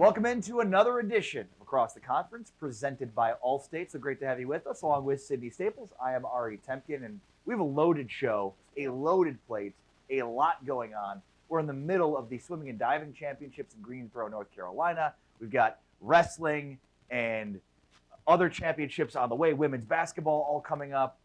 Welcome into another edition of Across the Conference presented by Allstate. So great to have you with us, along with Sydney Staples. I am Ari Temkin, and we have a loaded show, a loaded plate, a lot going on. We're in the middle of the Swimming and Diving Championships in Greensboro, North Carolina. We've got wrestling and other championships on the way. Women's basketball all coming up.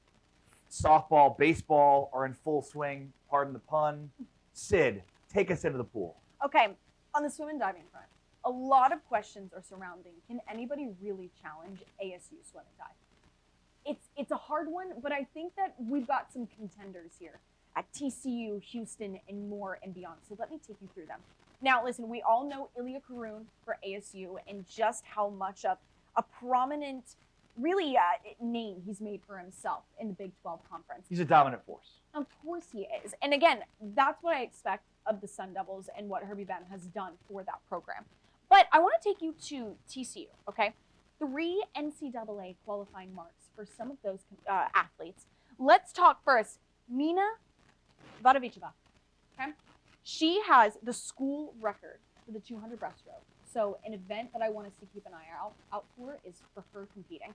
Softball, baseball are in full swing. Pardon the pun. Sid, take us into the pool. Okay, on the swim and diving front, a lot of questions are surrounding, can anybody really challenge ASU swim and dive? It's a hard one, but I think that we've got some contenders here at TCU, Houston, and more and beyond. So let me take you through them. Now, listen, we all know Ilya Karun for ASU and just how much of a prominent, really name he's made for himself in the Big 12 Conference. He's a dominant force. Of course he is. And again, that's what I expect of the Sun Devils and what Herbie Benn has done for that program. But I want to take you to TCU, okay? 3 NCAA qualifying marks for some of those athletes. Let's talk first. Mina Vadovicheva, okay? She has the school record for the 200 breaststroke. So an event that I want us to keep an eye out for is for her competing.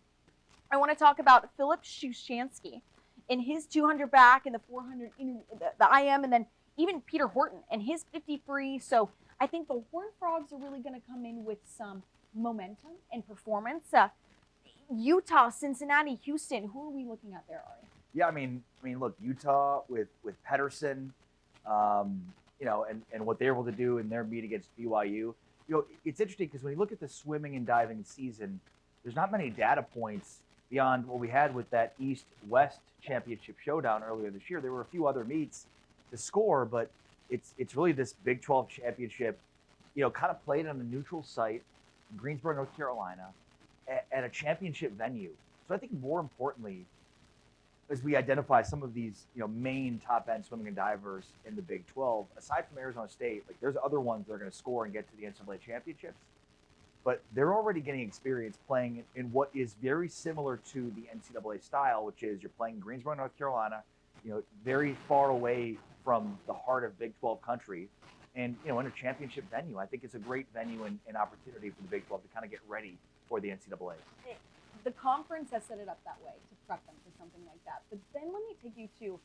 I want to talk about Philip Shushansky in his 200 back and the 400, the IM, and then even Peter Horton and his 50 free. So I think the Horned Frogs are really going to come in with some momentum and performance. Utah, Cincinnati, Houston, who are we looking at there, Ari? Yeah, I mean, look, Utah with Pedersen, and what they're able to do in their meet against BYU. It's interesting because when you look at the swimming and diving season, there's not many data points beyond what we had with that East-West championship showdown earlier this year. There were a few other meets to score, but it's really this Big 12 championship, kind of played on a neutral site in Greensboro, North Carolina, at a championship venue. So I think more importantly, as we identify some of these, main top-end swimming and divers in the Big 12, aside from Arizona State, like there's other ones that are going to score and get to the NCAA championships, but they're already getting experience playing in what is very similar to the NCAA style, which is you're playing Greensboro, North Carolina, very far away from the heart of Big 12 country, and in a championship venue. I think it's a great venue and opportunity for the Big 12 to kind of get ready for the NCAA. The conference has set it up that way to prep them for something like that. But then let me take you to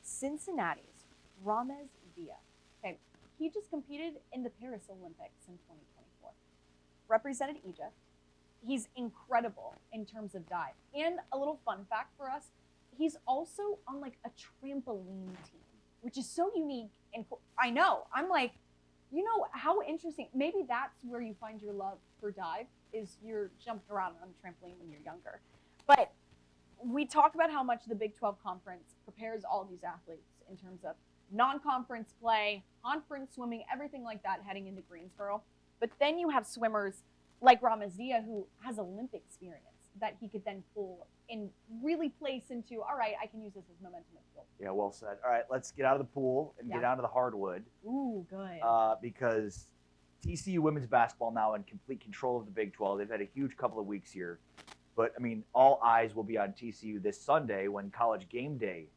Cincinnati's Ramez Villa. Okay, he just competed in the Paris Olympics in 2024. Represented Egypt. He's incredible in terms of dive. And a little fun fact for us, he's also on like a trampoline team, which is so unique. And I know, I'm like, how interesting. Maybe that's where you find your love for dive, is you're jumping around on a trampoline when you're younger. But we talk about how much the Big 12 Conference prepares all of these athletes in terms of non-conference play, conference swimming, everything like that heading into Greensboro. But then you have swimmers like Ramez Villa, who has Olympic experience that he could then pull and really place into, all right, I can use this as momentum and fuel. Yeah, well said. All right, let's get out of the pool and get onto the hardwood. Ooh, good. Because TCU women's basketball now in complete control of the Big 12. They've had a huge couple of weeks here. But, all eyes will be on TCU this Sunday when College Game Day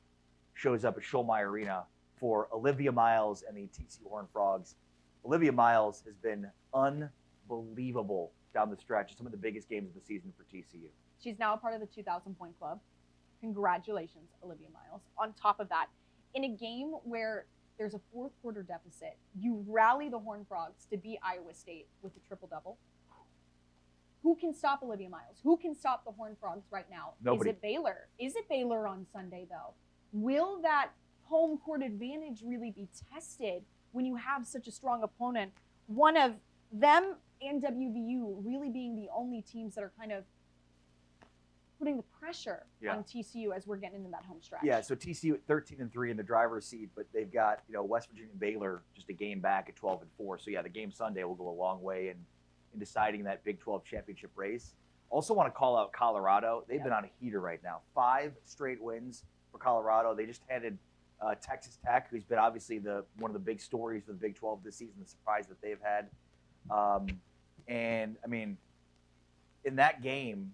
shows up at Scholmeyer Arena for Olivia Miles and the TCU Horned Frogs. Olivia Miles has been unbelievable down the stretch of some of the biggest games of the season for TCU. She's now a part of the 2,000-point club. Congratulations, Olivia Miles. On top of that, in a game where there's a fourth quarter deficit, you rally the Horned Frogs to beat Iowa State with a triple-double. Who can stop Olivia Miles? Who can stop the Horned Frogs right now? Nobody. Is it Baylor? Is it Baylor on Sunday, though? Will that home court advantage really be tested when you have such a strong opponent? One of them and WVU really being the only teams that are kind of putting the pressure on TCU as we're getting into that home stretch. Yeah, so TCU at 13-3 in the driver's seat, but they've got West Virginia and Baylor just a game back at 12-4. So yeah, the game Sunday will go a long way in deciding that Big 12 championship race. Also want to call out Colorado. They've been on a heater right now. 5 straight wins for Colorado. They just handed Texas Tech, who's been obviously one of the big stories for the Big 12 this season, the surprise that they've had. And in that game,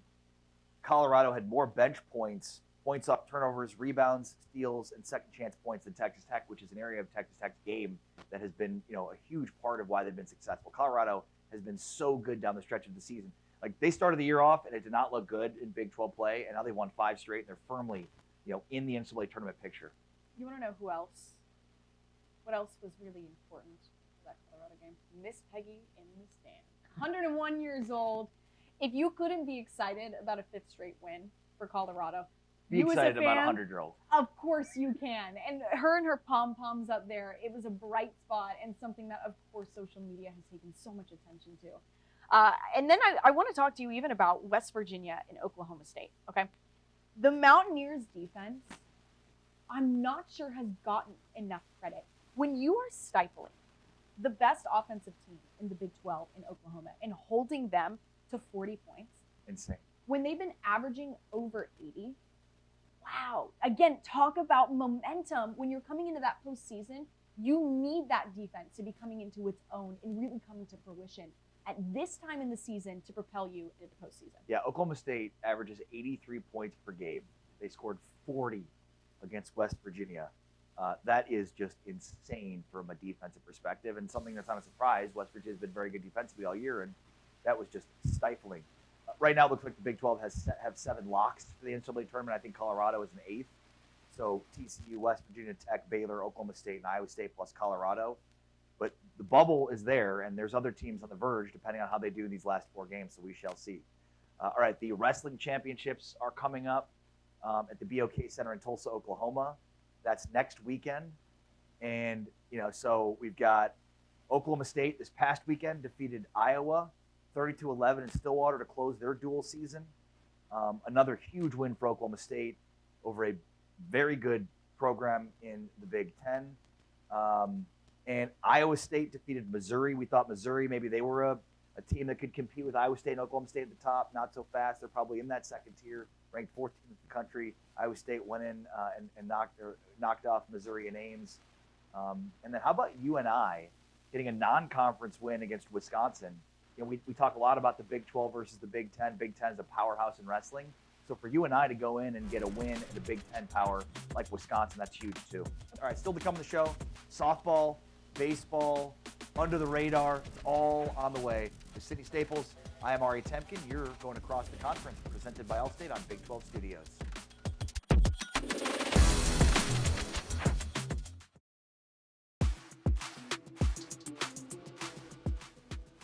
Colorado had more bench points points off turnovers, rebounds, steals, and second chance points than Texas Tech, which is an area of Texas Tech's game that has been, a huge part of why they've been successful. Colorado has been so good down the stretch of the season. Like, they started the year off and it did not look good in Big 12 play, and now they won 5 straight and they're firmly, in the NCAA tournament picture. You want to know who else? What else was really important for that Colorado game? Miss Peggy in the stand. 101 years old. If you couldn't be excited about a 5th straight win for Colorado, be excited about a 100-year-old. Of course you can. And her pom-poms up there, it was a bright spot and something that, of course, social media has taken so much attention to. And then I want to talk to you even about West Virginia and Oklahoma State, okay? The Mountaineers' defense, I'm not sure has gotten enough credit. When you are stifling the best offensive team in the Big 12 in Oklahoma and holding them to 40 points. Insane. When they've been averaging over 80, wow. Again, talk about momentum. When you're coming into that postseason, you need that defense to be coming into its own and really coming to fruition at this time in the season to propel you into the postseason. Yeah, Oklahoma State averages 83 points per game. They scored 40 against West Virginia. That is just insane from a defensive perspective, and something that's not a surprise. West Virginia's been very good defensively all year, and that was just stifling. Right now, it looks like the Big 12 have 7 locks for the NCAA tournament. I think Colorado is an 8th. So TCU, West Virginia Tech, Baylor, Oklahoma State, and Iowa State plus Colorado. But the bubble is there, and there's other teams on the verge depending on how they do in these last 4 games, so we shall see. All right, the wrestling championships are coming up at the BOK Center in Tulsa, Oklahoma. That's next weekend. And, so we've got Oklahoma State this past weekend defeated Iowa 30-11 in Stillwater to close their dual season. Another huge win for Oklahoma State over a very good program in the Big Ten. And Iowa State defeated Missouri. We thought Missouri, maybe they were a team that could compete with Iowa State and Oklahoma State at the top. Not so fast. They're probably in that second tier, ranked 14th in the country. Iowa State went in and knocked off Missouri and Ames. And then how about UNI getting a non-conference win against Wisconsin? We talk a lot about the Big 12 versus the Big 10. Big 10 is a powerhouse in wrestling. So for UNI to go in and get a win in the Big 10 power like Wisconsin, that's huge too. All right, still to come on the show, softball, baseball, under the radar, it's all on the way. For Sydney Staples, I am Ari Temkin. You're going across the conference, presented by Allstate on Big 12 Studios.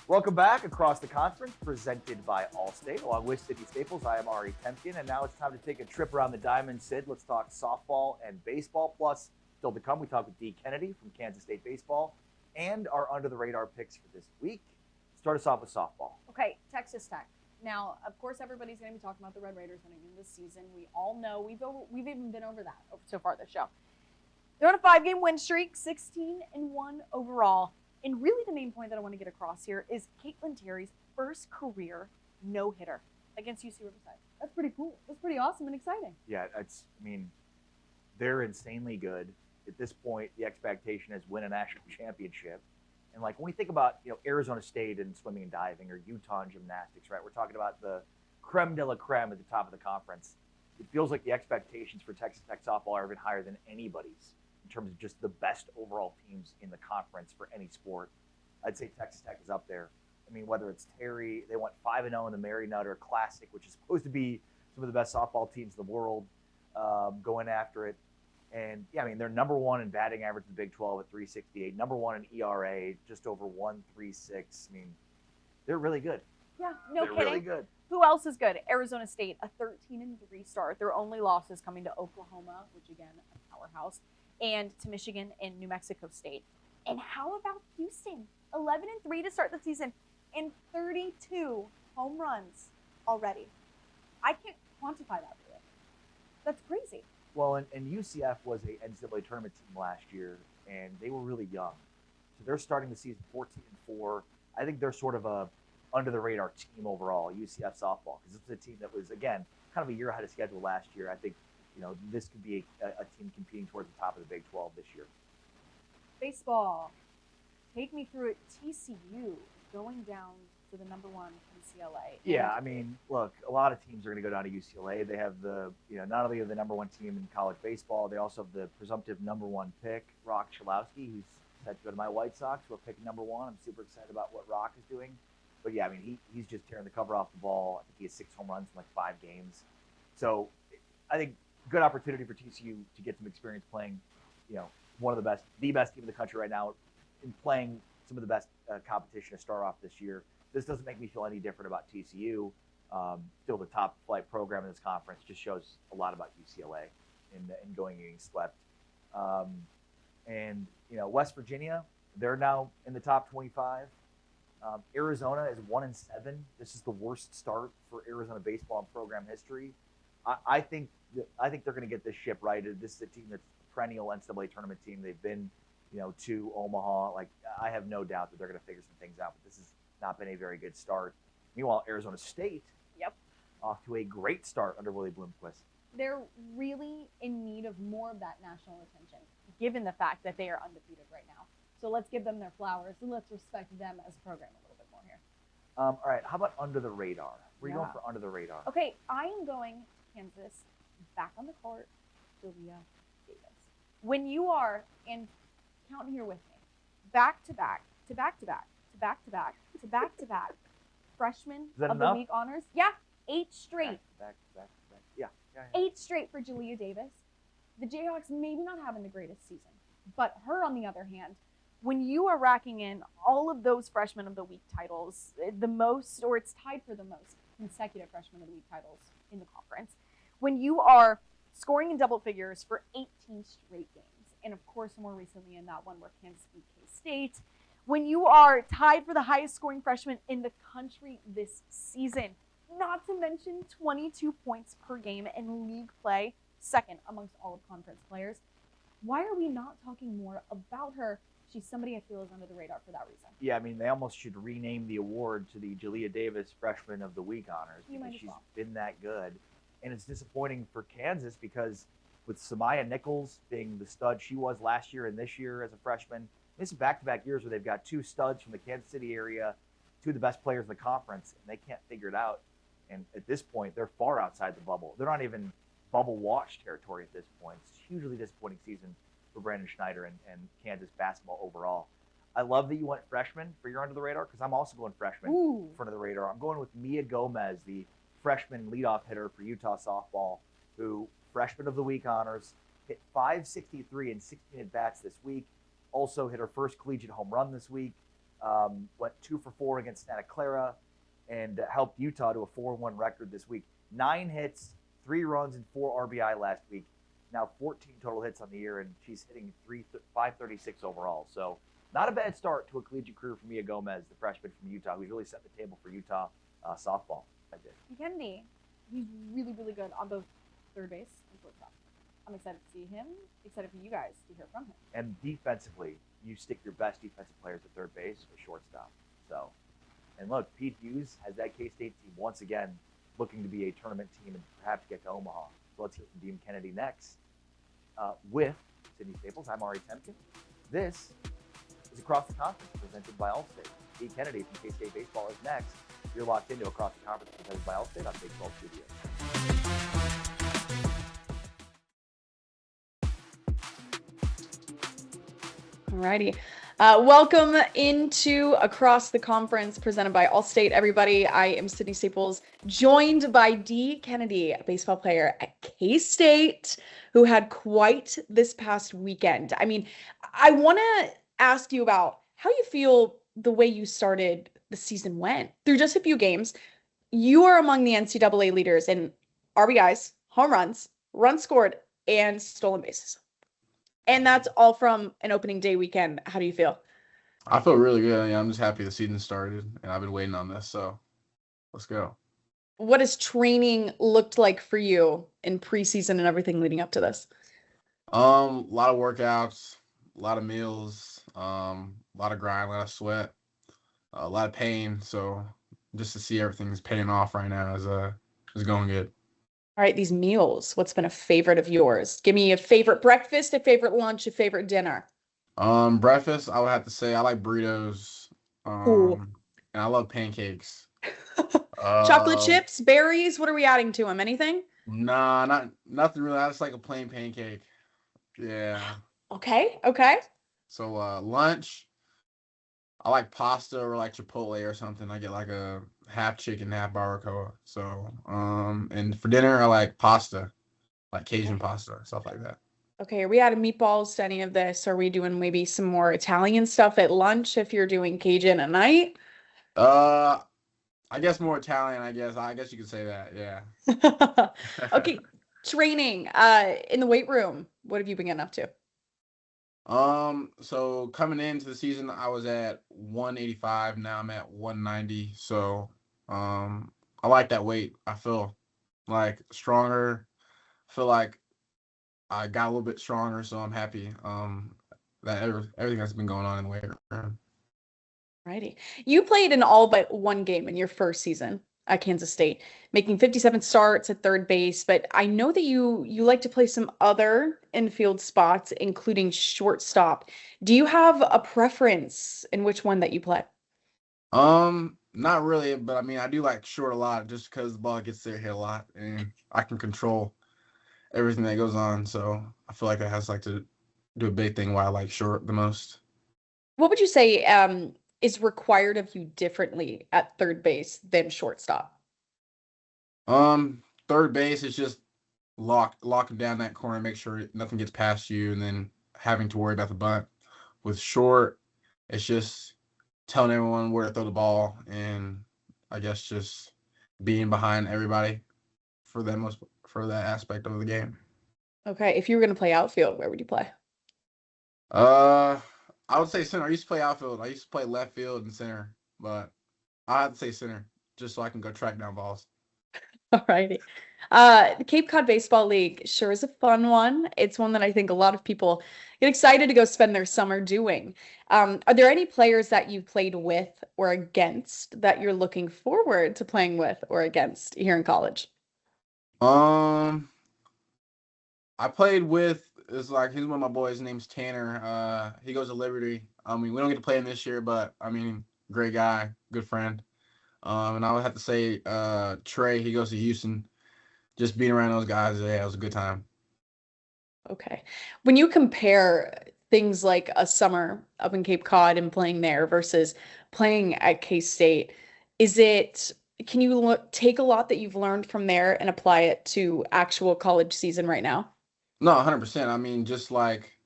Welcome back across the conference, presented by Allstate. Along with Sydney Staples, I am Ari Temkin, and now it's time to take a trip around the diamond. Sid, let's talk softball and baseball. Plus, still to come, we talk with Dee Kennedy from Kansas State Baseball and our under-the-radar picks for this week. Start us off with softball. Okay, Texas Tech. Now, of course, everybody's going to be talking about the Red Raiders winning this season. We all know we've even been over that so far this show. They're on a 5-game win streak, 16-1 overall. And really the main point that I want to get across here is Caitlin Terry's first career no-hitter against UC Riverside. That's pretty cool. That's pretty awesome and exciting. Yeah, they're insanely good. At this point, the expectation is win a national championship. And when we think about, Arizona State in swimming and diving or Utah in gymnastics, right? We're talking about the creme de la creme at the top of the conference. It feels like the expectations for Texas Tech softball are even higher than anybody's in terms of just the best overall teams in the conference for any sport. I'd say Texas Tech is up there. I mean, whether it's Terry, they went 5-0 in the Mary Nutter Classic, which is supposed to be some of the best softball teams in the world, going after it. And, yeah, I mean, they're number 1 in batting average in the Big 12 at 368, number 1 in ERA, just over 136. I mean, they're really good. Yeah, no they're kidding. Really good. Who else is good? Arizona State, a 13-3 start. Their only losses coming to Oklahoma, which, again, a powerhouse, and to Michigan and New Mexico State. And how about Houston? 11-3 to start the season and 32 home runs already. I can't quantify that for you. That's crazy. Well, and UCF was a NCAA tournament team last year, and they were really young. So they're starting the season 14-4. I think they're sort of a under-the-radar team overall, UCF softball, because it's a team that was, again, kind of a year ahead of schedule last year. I think, this could be a team competing towards the top of the Big 12 this year. Baseball. Take me through it. TCU going down to the number 1 UCLA. Yeah, I mean, look, a lot of teams are going to go down to UCLA. They have not only the number 1 team in college baseball, they also have the presumptive number 1 pick, Rock Chalowski, who's set to go to my White Sox, who are picking number 1. I'm super excited about what Rock is doing. But yeah, I mean, he's just tearing the cover off the ball. I think he has 6 home runs in like 5 games. So I think good opportunity for TCU to get some experience playing, one of the best team in the country right now, and playing some of the best competition to start off this year. This doesn't make me feel any different about TCU. Still the top flight program in this conference. Just shows a lot about UCLA in going and getting swept. West Virginia, they're now in the top 25. Arizona is 1-7. This is the worst start for Arizona baseball in program history. I think they're going to get this ship righted. This is a team that's a perennial NCAA tournament team. They've been, to Omaha. Like, I have no doubt that they're going to figure some things out. But this has not been a very good start. Meanwhile, Arizona State, off to a great start under Willie Bloomquist. They're really in need of more of that national attention, given the fact that they are undefeated right now. So let's give them their flowers and let's respect them as a program a little bit more here. All right, how about under the radar? Where are you going for under the radar? Okay, I am going Kansas, back on the court, Julia Davis. When you are, and count here with me, back to back, to back to back, to back to back, to back to back, freshman of the week honors. Yeah, 8 straight. Back. Yeah. 8 straight for Julia Davis. The Jayhawks maybe not having the greatest season, but her, on the other hand, when you are racking in all of those freshman of the week titles, the most, or it's tied for the most consecutive freshman of the week titles in the conference, when you are scoring in double figures for 18 straight games, and of course more recently in that one where Kansas beat K-State, when you are tied for the highest scoring freshman in the country this season, not to mention 22 points per game in league play, second amongst all of conference players, why are we not talking more about her? She's somebody I feel is under the radar for that reason. Yeah, I mean, they almost should rename the award to the Julia Davis Freshman of the Week honors because she's been that good. And it's disappointing for Kansas because with Samaya Nichols being the stud she was last year and this year as a freshman, this is back-to-back years where they've got 2 studs from the Kansas City area, 2 of the best players in the conference, and they can't figure it out. And at this point, they're far outside the bubble. They're not even bubble watch territory at this point. It's a hugely disappointing season for Brandon Schneider and Kansas basketball overall. I love that you went freshman for your under the radar because I'm also going freshman in front of the radar. I'm going with Mia Gomez, the freshman leadoff hitter for Utah softball, who freshman of the week honors, hit .563 in 16 at-bats this week, also hit her first collegiate home run this week, went 2 for 4 against Santa Clara, and helped Utah to a 4-1 record this week. 9 hits, 3 runs, and 4 RBI last week. Now 14 total hits on the year, and she's hitting .536 overall. So not a bad start to a collegiate career for Mia Gomez, the freshman from Utah, who's really set the table for Utah softball. Kennedy, he's really, really good on both third base and shortstop. I'm excited to see him, excited for you guys to hear from him. And defensively, you stick your best defensive players at third base or shortstop. So, and look, Pete Hughes has that K-State team once again looking to be a tournament team and perhaps get to Omaha. So let's hear from Dean Kennedy next with Sydney Staples. I'm Ari Temkin. This is Across the Conference presented by Allstate. Dean Kennedy from K-State Baseball is next. You're locked into Across the Conference presented by Allstate on Baseball Studios. Alrighty. Welcome into Across the Conference presented by Allstate, everybody. I am Sydney Staples, joined by Dee Kennedy, a baseball player at K-State, who had quite this past weekend. I mean, I want to ask you about how you feel the way you started the season went. Through just a few games, you are among the NCAA leaders in RBIs, home runs, runs scored, and stolen bases. And that's all from an opening day weekend. How do you feel? I feel really good. Yeah, I'm just happy the season started, and I've been waiting on this, so let's go. What has training looked like for you in preseason and everything leading up to this? A lot of workouts, a lot of meals, a lot of grind, a lot of sweat, a lot of pain. So just to see everything's paying off right now is going good. All right, these meals, what's been a favorite of yours? Give me a favorite breakfast, a favorite lunch, a favorite dinner. Breakfast, I would have to say I like burritos. And and I love pancakes. Chocolate Um, chips, berries, what are we adding to them? Anything? nah, nothing really. I just like a plain pancake. Yeah. Okay, okay. So lunch, I like pasta or like Chipotle or something. I get like a half chicken, half barbacoa. So and for dinner I like pasta, like Cajun Okay. pasta, stuff like that. Okay, are we adding meatballs to any of this? Are we doing maybe some more Italian stuff at lunch if you're doing Cajun at night? Uh, I guess more Italian. I guess you could say that. Yeah. Okay, training in the weight room. What have you been getting up to? So coming into the season, I was at 185. Now I'm at 190. So, I like that weight. I feel like stronger. I feel like I got a little bit stronger, so I'm happy. That everything that's been going on in the weight room. Righty. You played in all but one game in your first season at Kansas State, making 57 starts at third base, but I know that you like to play some other infield spots, including shortstop. Do you have a preference in which one that you play? Not really, but I mean, I do like short a lot just because the ball gets there hit a lot, and I can control everything that goes on. So I feel like that has like to do a big thing why I like short the most. What would you say is required of you differently at third base than shortstop? Third base is just locking down that corner, make sure nothing gets past you, and then having to worry about the bunt. With short, it's just telling everyone where to throw the ball, and I guess just being behind everybody for that aspect of the game. Okay, if you were going to play outfield, where would you play? Uh, I would say center. I used to play outfield. I used to play left field and center, but I have to say center just so I can go track down balls. Alrighty. The Cape Cod Baseball League sure is a fun one. It's one that I think a lot of people get excited to go spend their summer doing. Are there any players that you've played with or against that you're looking forward to playing with or against here in college? Um, I played with it's like he's one of my boys. His name's Tanner. He goes to Liberty. I mean, we don't get to play him this year, but I mean, great guy, good friend. And I would have to say, Trey. He goes to Houston. Just being around those guys, yeah, it was a good time. Okay. When you compare things like a summer up in Cape Cod and playing there versus playing at K-State, is it, can you take a lot that you've learned from there and apply it to actual college season right now? No, 100%. I mean, just like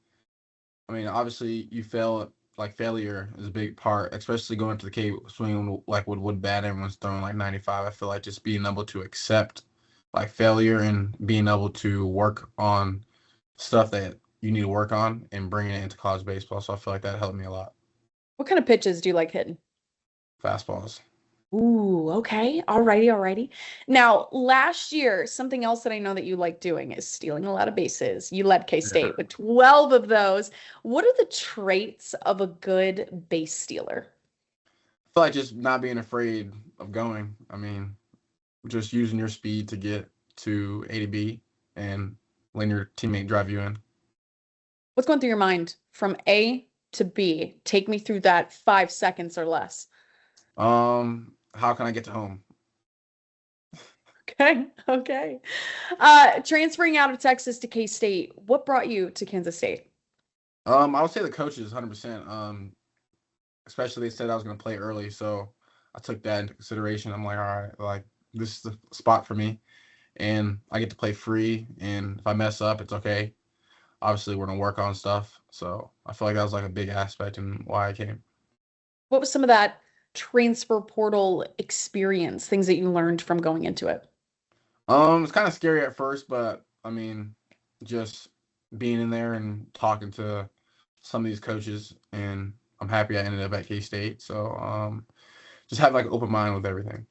I mean, obviously you fail like failure is a big part, especially going to the Cape swinging like with wood bat, everyone's throwing like 95. I feel like just being able to accept like failure and being able to work on stuff that you need to work on and bringing it into college baseball. So I feel like that helped me a lot. What kind of pitches do you like hitting? Fastballs. Ooh, okay. Alrighty, alrighty. Now, last year, something else that I know that you like doing is stealing a lot of bases. You led Yeah. K-State with 12 of those. What are the traits of a good base stealer? I feel like just not being afraid of going. I mean, just using your speed to get to A to B and letting your teammate drive you in. What's going through your mind from A to B? Take me through that 5 seconds or less. How can I get to home? Okay, okay. Transferring out of Texas to K-State, what brought you to Kansas State? I would say the coaches 100%. Especially they said I was going to play early, so I took that into consideration. I'm like, all right, like this is the spot for me, and I get to play free. And if I mess up, it's okay. Obviously, we're gonna work on stuff, so I feel like that was like a big aspect in why I came. What was some of that transfer portal experience, things that you learned from going into it? It's kind of scary at first, but I mean, just being in there and talking to some of these coaches, and I'm happy I ended up at K State. So just have like an open mind with everything.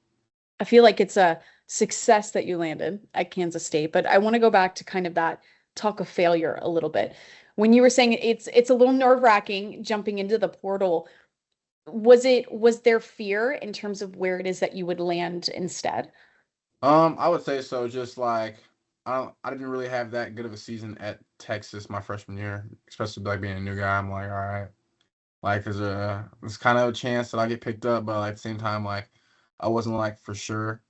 I feel like it's a success that you landed at Kansas State, but I want to go back to kind of that talk of failure a little bit. When you were saying it's a little nerve-wracking jumping into the portal, was there fear in terms of where it is that you would land instead? I would say so. Just like I didn't really have that good of a season at Texas my freshman year, especially like being a new guy. I'm like, all right. Like, there's kind of a chance that I get picked up, but like, at the same time, like, I wasn't like for sure.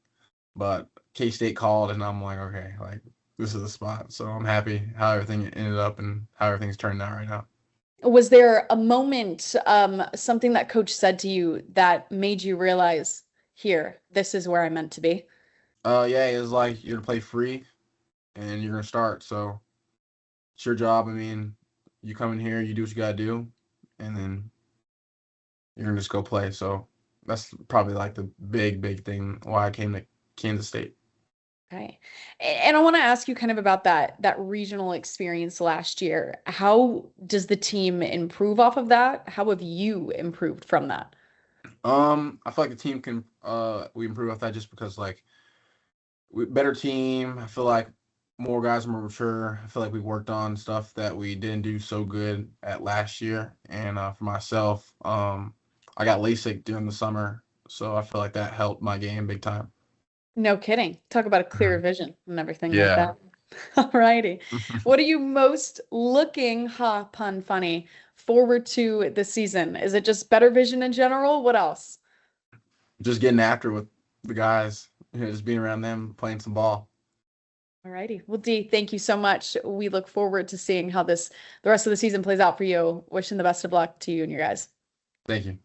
But K-State called, and I'm like, okay, like this is the spot. So I'm happy how everything ended up and how everything's turned out right now. Was there a moment, something that coach said to you that made you realize, here, this is where I'm meant to be? Yeah, it was like you're gonna play free, and you're gonna start. So it's your job. I mean, you come in here, you do what you gotta do, and then you're gonna just go play. So that's probably like the big thing why I came to Kansas State. Okay. And I want to ask you kind of about that regional experience last year. How does the team improve off of that? How have you improved from that? I feel like the team can we improve off that just because like better team. I feel like more guys are more mature. I feel like we worked on stuff that we didn't do so good at last year. And for myself, I got LASIK during the summer, so I feel like that helped my game big time. No kidding. Talk about a clear Mhm. vision and everything like Yeah. that. All righty. What are you most looking, pun funny, forward to this season? Is it just better vision in general? What else? Just getting after with the guys, just being around them, playing some ball. All righty. Well, Dee, thank you so much. We look forward to seeing how the rest of the season plays out for you. Wishing the best of luck to you and your guys. Thank you.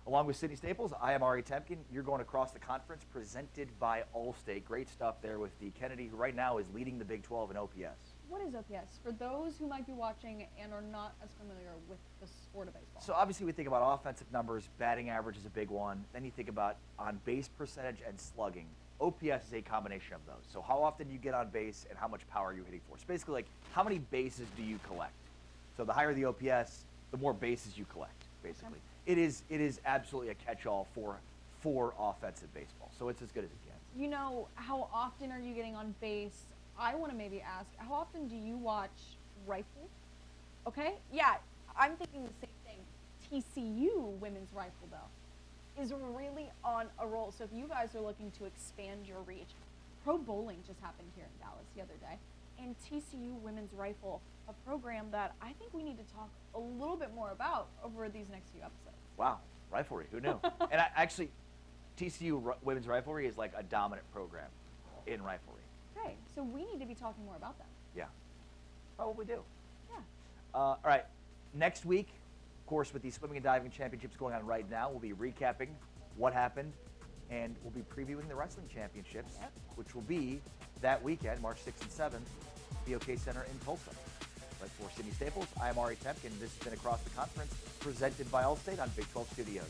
Along with Sydney Staples, I am Ari Temkin. You're going across the conference presented by Allstate. Great stuff there with D. Kennedy, who right now is leading the Big 12 in OPS. What is OPS? For those who might be watching and are not as familiar with the sport of baseball. So obviously we think about offensive numbers, batting average is a big one. Then you think about on base percentage and slugging. OPS is a combination of those. So how often you get on base and how much power are you hitting for. So basically like how many bases do you collect? So the higher the OPS, the more bases you collect, basically. Okay. It is absolutely a catch-all for offensive baseball. So it's as good as it gets. You know, how often are you getting on base? I want to maybe ask, how often do you watch rifle? Okay? Yeah, I'm thinking the same thing. TCU women's rifle, though, is really on a roll. So if you guys are looking to expand your reach, pro bowling just happened here in Dallas the other day. And TCU women's rifle, a program that I think we need to talk a little bit more about over these next few episodes. Wow, rivalry, who knew? And actually, TCU women's rivalry is like a dominant program in rivalry. Okay, so we need to be talking more about them. Yeah, probably do. Yeah. All right, next week, of course, with the swimming and diving championships going on right now, we'll be recapping what happened, and we'll be previewing the wrestling championships, which will be that weekend, March 6th and 7th, BOK Center in Tulsa. But for Sydney Staples, I am Ari Temkin. This has been Across the Conference, presented by Allstate on Big 12 Studios.